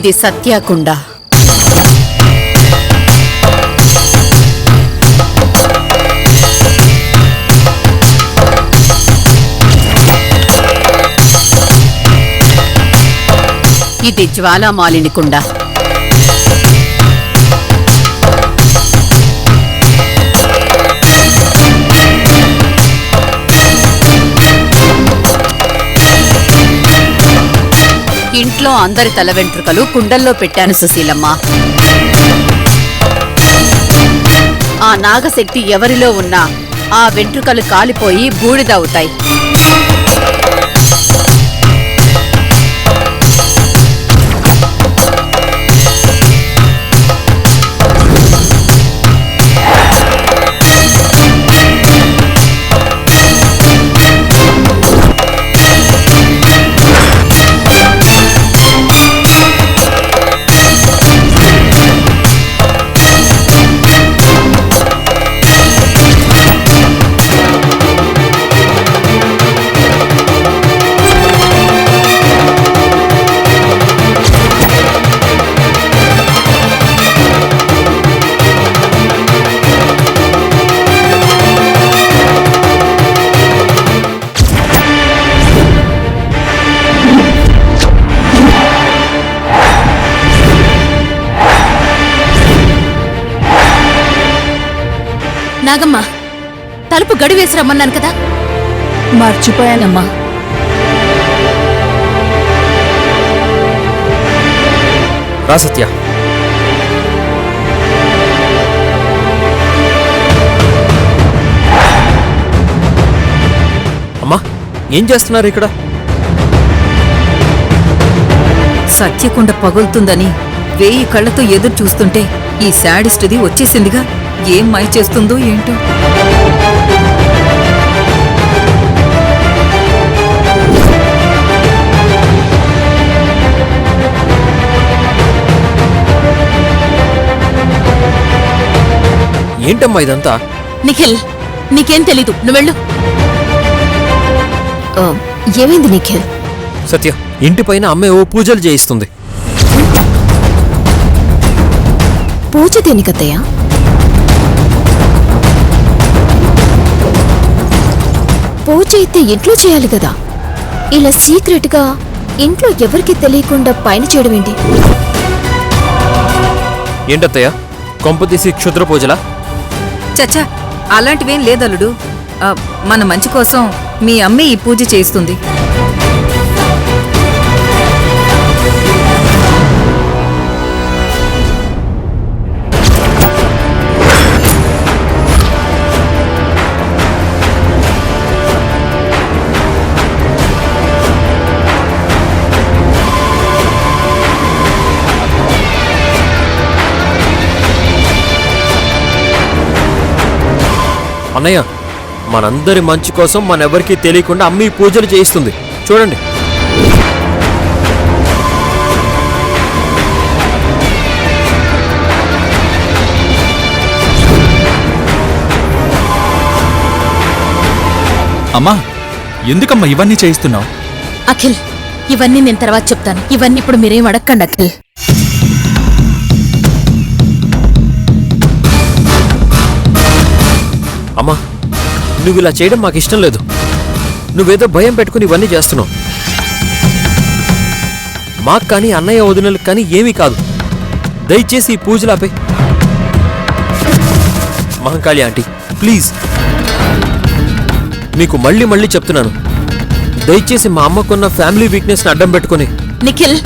ఇది సత్యకుండ. ఇది జ్వాలామాలిని కుండ. ఇంట్లో అందరి తల వెంట్రుకలు కుండల్లో పెట్టాను సుశీలమ్మ. ఆ నాగశక్తి ఎవరిలో ఉన్నా ఆ వెంట్రుకలు కాలిపోయి బూడిదవుతాయి. నాగమ్మ, తలుపు గడివేసి రమ్మన్నాను కదా. మర్చిపోయానమ్మా. రా సత్య. అమ్మా, ఏం చేస్తున్నారు ఇక్కడ? సత్యకుండ పగులుతుందని 1000 కళ్ళతో ఎదురు చూస్తుంటే ఈ శాడిస్ట్ది వచ్చేసిందిగా. ఏం మాయ చేస్తుందో ఏంటో. ఏంటమ్మా ఇదంతా? నిఖిల్, నీకేం తెలీదు, నువ్వెళ్ళు. ఏమైంది నిఖిల్? సత్య, ఇంటిపైన అమ్మే ఓ పూజలు చేయిస్తుంది. పూజ దేనికత్తయ్య? పూజ అయితే ఇంట్లో చేయాలి కదా. ఇలా సీక్రెట్ గా ఇంట్లో ఎవరికి తెలియకుండా పైన చేయడం ఏంటి? ఏంటత్తయ్య, కొంపతీసి క్షుద్ర పూజలా? చచ్చా, అలాంటివేం లేదల్లుడు. మన మంచి కోసం మీ అమ్మే ఈ పూజ చేస్తుంది. అన్నయ్య, మనందరి మంచి కోసం మనెవరికీ తెలియకుండా అమ్మ ఈ పూజలు చేయిస్తుంది. చూడండి. అమ్మా, ఎందుకమ్మా ఇవన్నీ చేయిస్తున్నావు? అఖిల్, ఇవన్నీ నేను తర్వాత చెప్తాను. ఇవన్నీ ఇప్పుడు మీరేం అడగండి అఖిల్. అమ్మా, నువ్వు ఇలా చేయడం మాకు ఇష్టం లేదు. నువ్వేదో భయం పెట్టుకుని ఇవన్నీ చేస్తున్నావు. మాకు కానీ అన్నయ్య వదినలకు కానీ ఏమీ కాదు. దయచేసి ఈ పూజలు ఆపే. మహంకాళి ఆంటీ, ప్లీజ్, మీకు మళ్ళీ మళ్ళీ చెప్తున్నాను, దయచేసి మా అమ్మకున్న ఫ్యామిలీ వీక్నెస్ని అడ్డం పెట్టుకుని. నిఖిల్,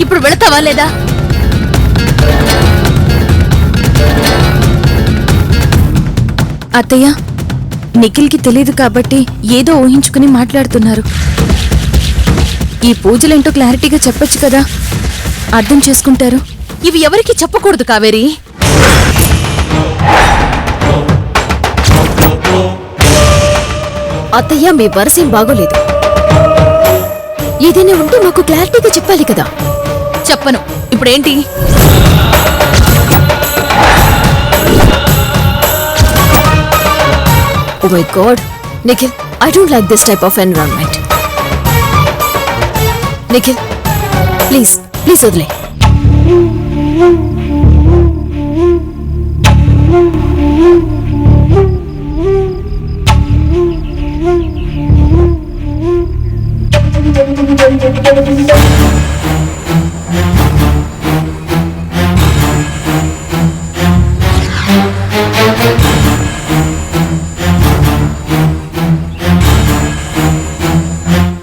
ఇప్పుడు వెళతావా లేదా? అత్తయ్య, నిఖిల్కి తెలీదు కాబట్టి ఏదో ఊహించుకుని మాట్లాడుతున్నారు. ఈ పూజలేంటో క్లారిటీగా చెప్పొచ్చు కదా, అర్థం చేసుకుంటారు. ఇవి ఎవరికి చెప్పకూడదు కావేరి. అత్తయ్య, మీ వరసేం బాగోలేదు. ఏదైనా ఉంటే మాకు క్లారిటీగా చెప్పాలి కదా. చెప్పను. ఇప్పుడేంటి? Oh my God, Nikhil, I don't like this type of environment. Nikhil, please please వదిలే.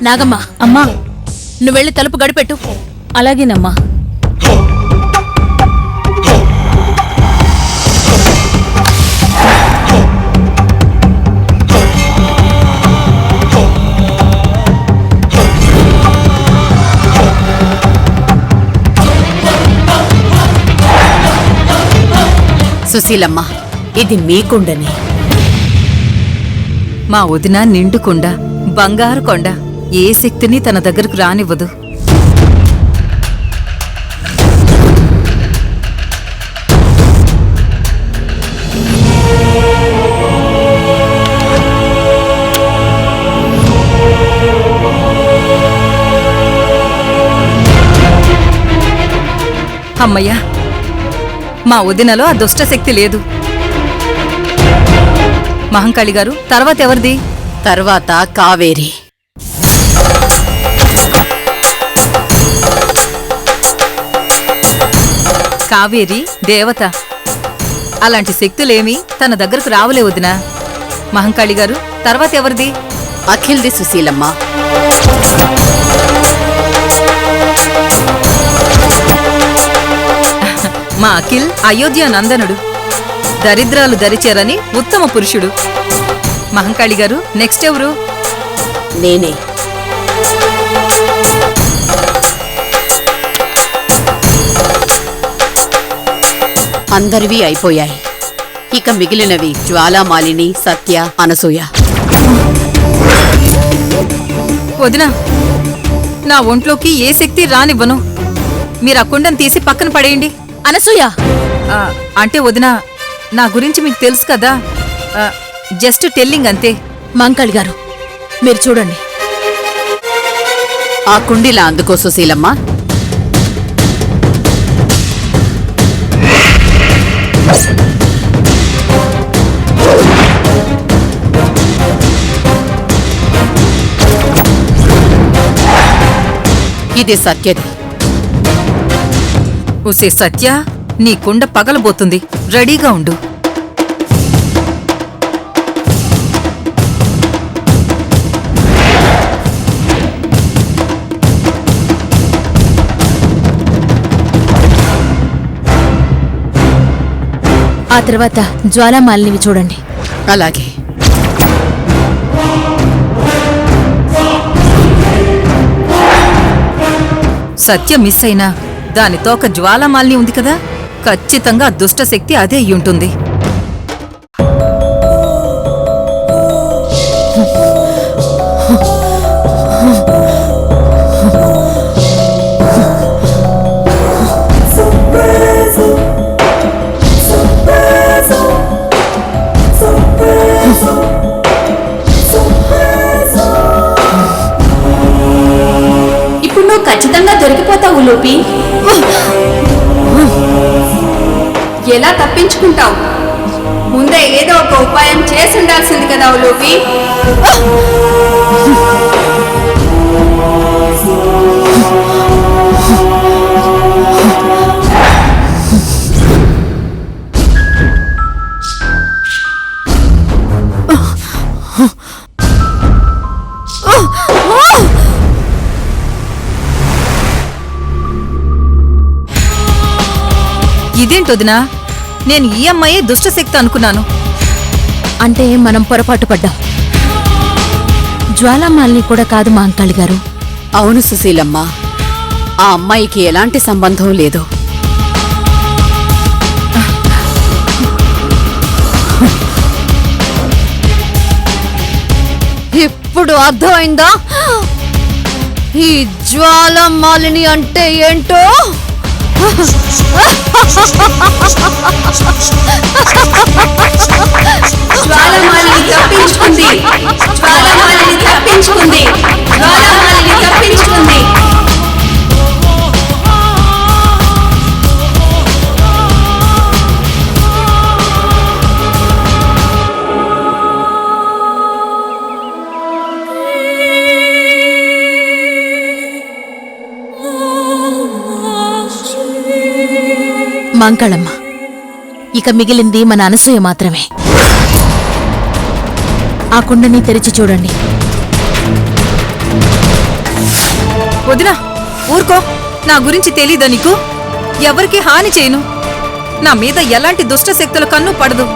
నాగమ్మ, అమ్మా, నువ్వు వెళ్ళి తలుపు గడిపెట్టు. అలాగేనమ్మా. సుశీలమ్మ, ఇది మీ కుండని. మా వదిన నిండు కొండ, బంగారు కొండ, ఏ శక్తిని తన దగ్గరకు రానివ్వదు. అమ్మయ్యా, మా వదినలో ఆ దుష్ట శక్తి లేదు. మహంకాళి గారు, తర్వాత ఎవరిది? తర్వాత కావేరి. కావేరి దేవత. అలాంటి శక్తులేమీ తన దగ్గరకు రావలే వదినా. మహంకాళి గారు, తర్వాత ఎవరిది? అఖిల్ది సుశీలమ్మ. మా అఖిల్ అయోధ్య నందనుడు, దరిద్రాలు దరిచేరని ఉత్తమ పురుషుడు. మహంకాళి గారు, నెక్స్ట్ ఎవరు? నేనే. అందరివి అయిపోయాయి. ఇక మిగిలినవి జ్వాలామాలిని, సత్య, అనసూయ. వదినా, నా ఒంట్లోకి ఏ శక్తి రానివ్వను. మీరు ఆ కుండను తీసి పక్కన పడేయండి. అనసూయ, అంటే వదినా, నా గురించి మీకు తెలుసు కదా, జస్ట్ టెల్లింగ్ అంతే. మంకాళి గారు, మీరు చూడండి. ఆ కుండిలా అందుకో సుశీలమ్మ. ఇది సత్యది. ఉసే సత్య, నీ కుండ పగలబోతుంది, రెడీగా ఉండు. ఆ తర్వాత జ్వాలామాలినివి చూడండి. అలాగే. సత్య మిస్ అయినా దానితో ఒక జ్వాలామాలిని ఉంది కదా, ఖచ్చితంగా దుష్టశక్తి అదే అయ్యుంటుంది. ఇప్పుడు నువ్వు ఖచ్చితంగా దొరికిపోతావు లోపి. ఎలా తప్పించుకుంటావు? ముందే ఏదో ఒక ఉపాయం చేసి ఉండాల్సింది కదా లోపి. ఇదేంటొదినా, నేను ఈ అమ్మాయే దుష్టశక్తి అనుకున్నాను. అంటే మనం పొరపాటు పడ్డాం. జ్వాలామాలిని కూడా కాదు మహంకాళి గారు. అవును సుశీలమ్మ, ఆ అమ్మాయికి ఎలాంటి సంబంధం లేదు. ఇప్పుడు అర్థమైందా ఈ జ్వాలామాలిని అంటే ఏంటో? జ్వాలామాలిని తప్పించుకుంది, జ్వాలామాలిని తప్పించుకుంది, జ్వాలామాలిని తప్పించుకుంది. మాంకాళమ్మ, ఇక మిగిలింది మన అనసూయ మాత్రమే. ఆ కుండని తెరిచి చూడండి. వదినా ఊరుకో, నా గురించి తెలీదా నీకు? ఎవరికి హాని చేయను. నా మీద ఎలాంటి దుష్ట శక్తుల కన్ను పడదు.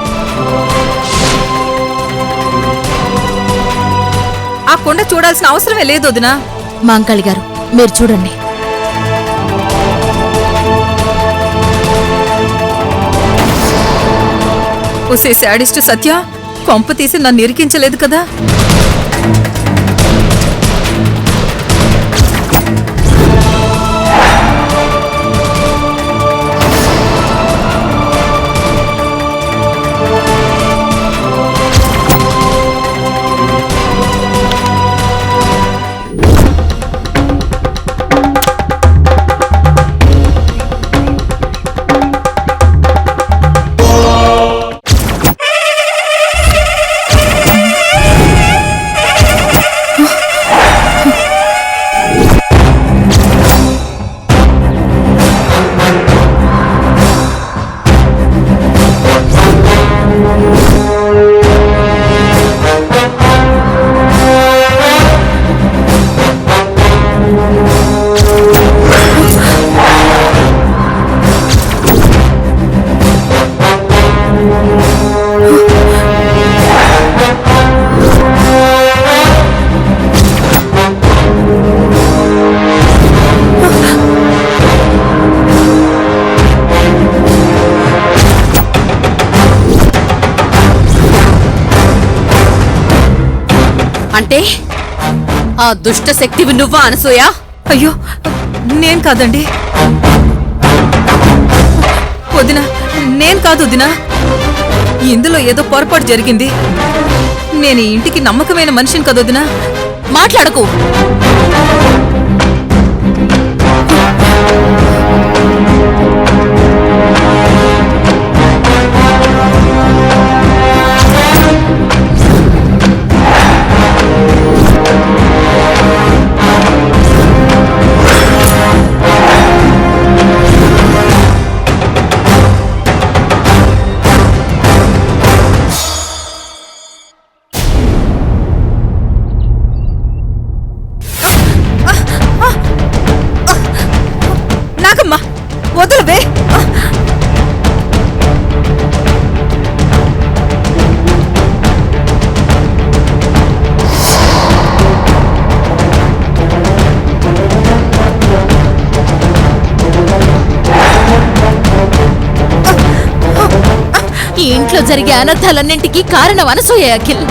ఆ కొండ చూడాల్సిన అవసరమే లేదు వదినా. మాంకాళి గారు, మీరు చూడండి. ఒసే శాడిస్ట్ సత్య, కొంప తీసి నన్ను ఇరికించలేదు కదా? అంటే ఆ దుష్ట శక్తివి నువ్వా అనసూయ? అయ్యో, నేను కాదండి వదినా, నేను కాదు వదినా. ఇందులో ఏదో పొరపాటు జరిగింది. నేను ఈ ఇంటికి నమ్మకమైన మనిషిని కదా వదినా. మాట్లాడకు. నాకమ్మా వదలవే. ఈ ఇంట్లో జరిగే అనర్థాలన్నింటికీ కారణం అనసూయ అఖిల్.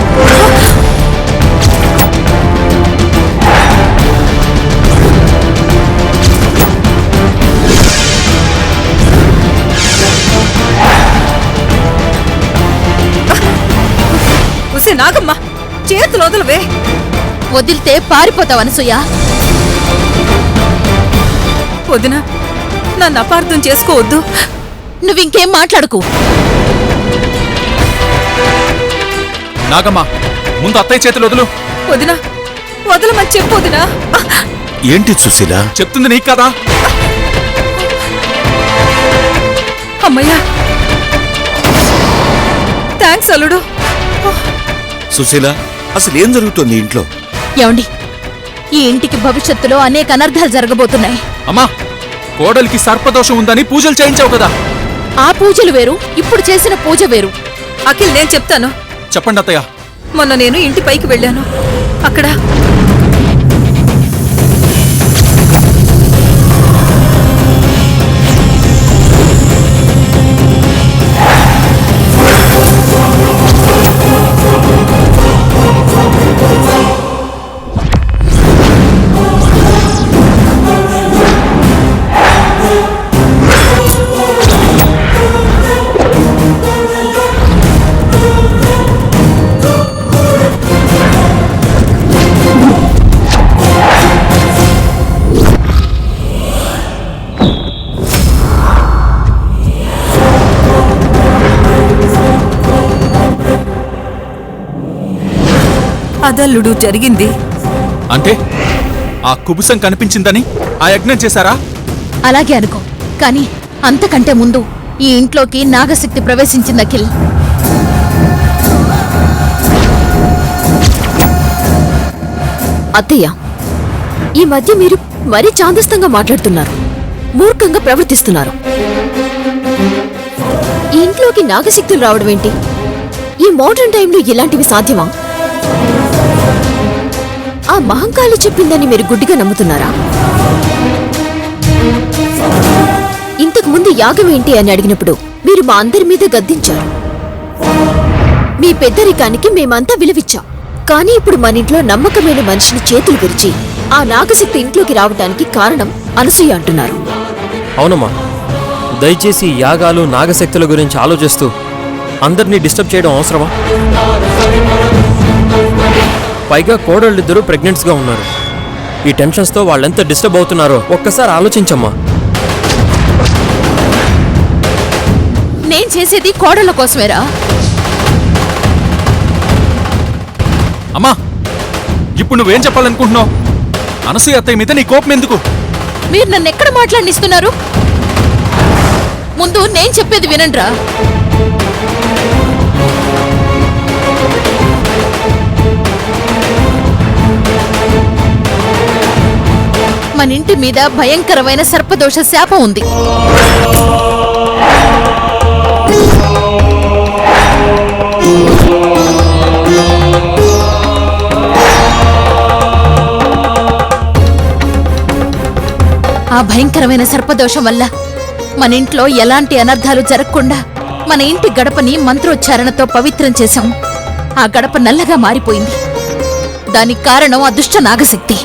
ఉసే నాగమ్మ, చేతులు వదలవే. వదిలితే పారిపోతావు అనసూయ. వదినా, నన్ను అపార్థం చేసుకోవద్దు. నువ్వింకేం మాట్లాడుకు. నాగమ్మ, ముందు అత్తయ్య చేతులు వదులు. వదినా, వదలమని చెప్పు వదినా. ఏంటి సుశీల? చెప్తుంది నీకు కదా. అమ్మయ్యా, థ్యాంక్స్ అల్లుడు. సుశీల, అసలు ఏం జరుగుతుంది ఇంట్లో? ఏమండి, ఈ ఇంటికి భవిష్యత్తులో అనేక అనర్థాలు జరగబోతున్నాయి. అమ్మా, కోడలికి సర్పదోషం ఉందని పూజలు చేయించావు కదా. ఆ పూజలు వేరు, ఇప్పుడు చేసిన పూజ వేరు. అఖిల్, నేను చెప్తాను. చెప్పండి అత్తయ్య. మొన్న నేను ఇంటి పైకి వెళ్ళాను. అక్కడ అదల్లుడు జరిగింది. అంటే ఆ కుబుసం కనిపించిందని ఆ యజ్ఞం చేశారా? అలాగే అనుకో, కానీ అంతకంటే ముందు ఈ ఇంట్లోకి నాగశక్తి ప్రవేశించింది అఖిల్. అత్తయ్య, ఈ మధ్య మీరు మరీ చాందస్తంగా మాట్లాడుతున్నారు, మూర్ఖంగా ప్రవర్తిస్తున్నారు. ఈ ఇంట్లోకి నాగశక్తులు రావడం ఏంటి? ఈ మోడర్న్ టైంలో ఇలాంటివి సాధ్యమా? ఆ మహంకాళి చెప్పిందని మీరు గుడ్డిగా నమ్ముతున్నారా? ఇంతకు ముందు యాగం ఏంటి అని అడిగినప్పుడు మీరు మా అందరి మీద గద్దించారు. మీ పెద్దరికానికి మేమంతా విలువిచ్చాం. కానీ ఇప్పుడు మన ఇంట్లో నమ్మకమైన మనిషిని చేతులు విరిచి ఆ నాగశక్తి ఇంట్లోకి రావడానికి కారణం అనసూయ అంటున్నారు. అవునమ్మా, దయచేసి యాగాలు నాగశక్తుల గురించి ఆలోచిస్తూ అందరినీ డిస్టర్బ్ చేయడం అవసరమా? పైగా కోడళ్ళిద్దరూ ప్రెగ్నెంట్స్గా ఉన్నారు. ఈ టెన్షన్స్తో వాళ్ళెంత డిస్టర్బ్ అవుతున్నారో ఒక్కసారి ఆలోచించమ్మా. నేను చేసేది కోడళ్ళ కోసమేరా. అమ్మా, ఇప్పుడు నువ్వేం చెప్పాలనుకుంటున్నావు? అనసూయ అత్తయ్య మీద నీ కోపం ఎందుకు? మీరు నన్ను ఎక్కడ మాట్లాడిస్తున్నారు? ముందు నేను చెప్పేది వినండ్రా. మన ఇంటి మీద భయంకరమైన సర్పదోష శాపం ఉంది. ఆ భయంకరమైన సర్పదోషం వల్ల మన ఇంట్లో ఎలాంటి అనర్థాలు జరగకుండా మన ఇంటి గడపని మంత్రోచ్చారణతో పవిత్రం చేశాం. ఆ గడప నల్లగా మారిపోయింది. దానికి కారణం ఆ దుష్ట నాగశక్తి.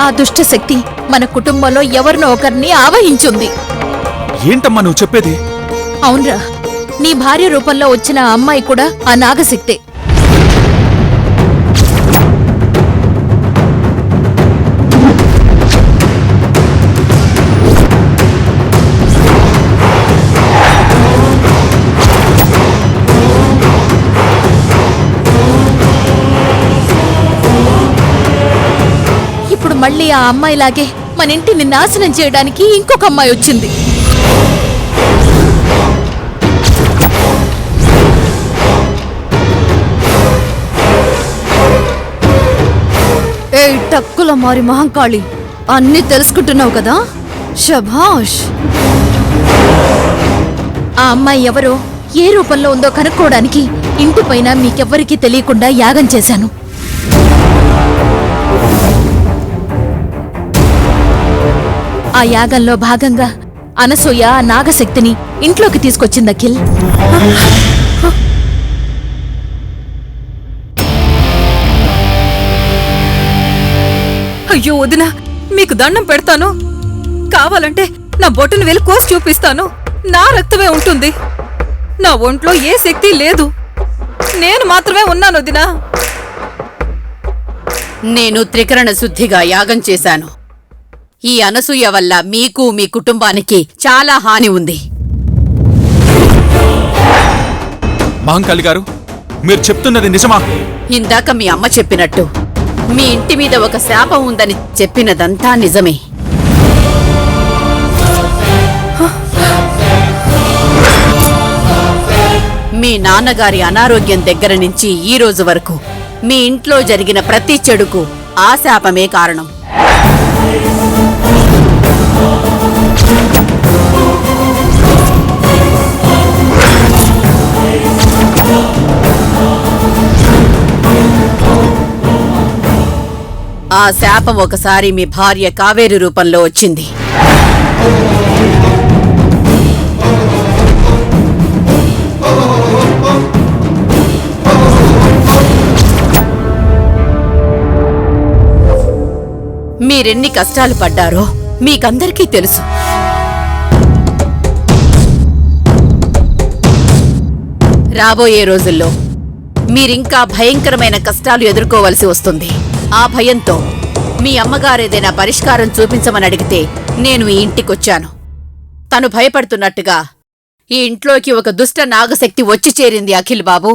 ఆ దుష్ట శక్తి మన కుటుంబంలో ఎవరినో ఒకరిని ఆవహించుంది. ఏంటమ్మా నువ్వు చెప్పేది? అవునరా, నీ భార్య రూపంలో వచ్చిన ఆ అమ్మాయి కూడా ఆ నాగశక్తే. ఇప్పుడు మళ్ళీ ఆ అమ్మాయిలాగే మన ఇంటిని నాశనం చేయడానికి ఇంకొక అమ్మాయి వచ్చింది. ఏయ్ టక్కుల మారి మహంకాళి, అన్నీ తెలుసుకుంటున్నావు కదా? శభాష్. ఆ అమ్మాయి ఎవరో ఏ రూపంలో ఉందో కనుక్కోవడానికి ఇంటిపైన మీకెవ్వరికీ తెలియకుండా యాగం చేశాను. ఆ యాగంలో భాగంగా అనసూయ ఆ నాగశక్తిని ఇంట్లోకి తీసుకొచ్చింది అఖిల్. అయ్యో వదిన, మీకు దండం పెడతాను. కావాలంటే నా బొట్టును వెళ్ళి కోసి చూపిస్తాను. నా రక్తమే ఉంటుంది. నా ఒంట్లో ఏ శక్తి లేదు. నేను మాత్రమే ఉన్నాను వదినా. నేను త్రికరణ శుద్ధిగా యాగం చేశాను. ఈ అనసూయ వల్ల మీకు మీ కుటుంబానికి చాలా హాని ఉంది. మహంకాళి గారు, మీరు చెప్తున్నది నిజమా? ఇందాక మీ అమ్మ చెప్పినట్టు మీ ఇంటి మీద ఒక శాపం ఉందని చెప్పినదంతా నిజమే. మీ నాన్నగారి అనారోగ్యం దగ్గర నుంచి ఈ రోజు వరకు మీ ఇంట్లో జరిగిన ప్రతి చెడుకు ఆ శాపమే కారణం. ఆ శాపం ఒకసారి మీ భార్య కావేరి రూపంలో వచ్చింది. మీరెన్ని కష్టాలు పడ్డారో మీకందరికీ తెలుసు. రాబోయే రోజుల్లో మీరింకా భయంకరమైన కష్టాలు ఎదుర్కోవలసి వస్తుంది. ఆ భయంతో మీ అమ్మగారేదైనా పరిష్కారం చూపించమని అడిగితే నేను ఈ ఇంటికొచ్చాను. తను భయపడుతున్నట్టుగా ఈ ఇంట్లోకి ఒక దుష్ట నాగశక్తి వచ్చి చేరింది అఖిల్ బాబు.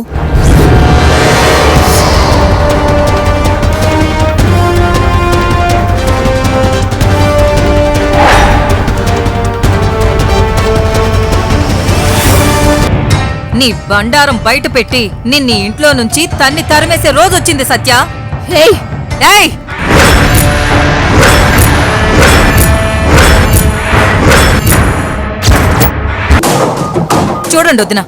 నీ బండారం బయట పెట్టి నిన్ని ఇంట్లో నుంచి తన్ని తరిమేసే రోజొచ్చింది సత్య. హేయ్, ఏయ్! చూడండి వదినా,